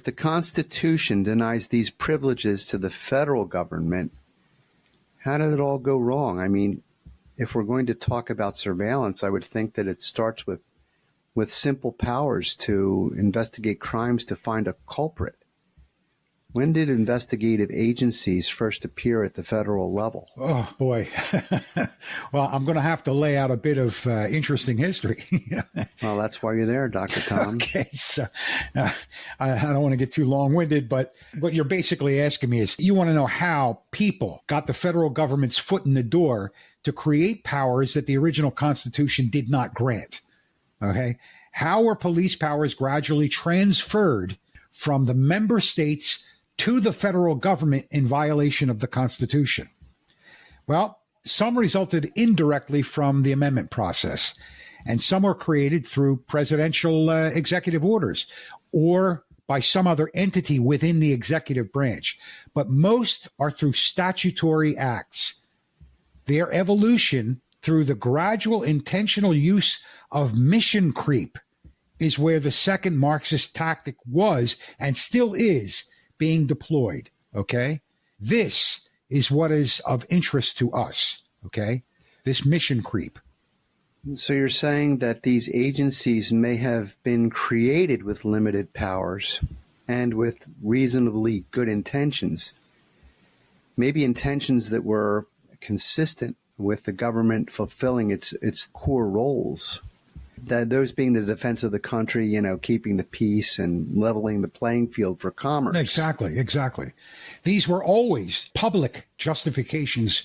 the Constitution denies these privileges to the federal government, how did it all go wrong? I mean, if we're going to talk about surveillance, I would think that it starts with simple powers to investigate crimes to find a culprit. When did investigative agencies first appear at the federal level? Oh, boy. Well, I'm going to have to lay out a bit of interesting history. Well, that's why you're there, Dr. Tom. Okay, so I don't want to get too long-winded, but what you're basically asking me is you want to know how people got the federal government's foot in the door to create powers that the original Constitution did not grant. Okay? How were police powers gradually transferred from the member states to the federal government in violation of the Constitution? Well, some resulted indirectly from the amendment process, and some were created through presidential executive orders or by some other entity within the executive branch. But most are through statutory acts. Their evolution through the gradual intentional use of mission creep is where the second Marxist tactic was and still is being deployed, okay? This is what is of interest to us, okay? This mission creep. So you're saying that these agencies may have been created with limited powers and with reasonably good intentions, maybe intentions that were consistent with the government fulfilling its core roles. That those being the defense of the country, keeping the peace and leveling the playing field for commerce. Exactly. These were always public justifications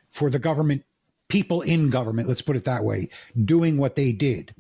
for the government, people in government, let's put it that way, doing what they did.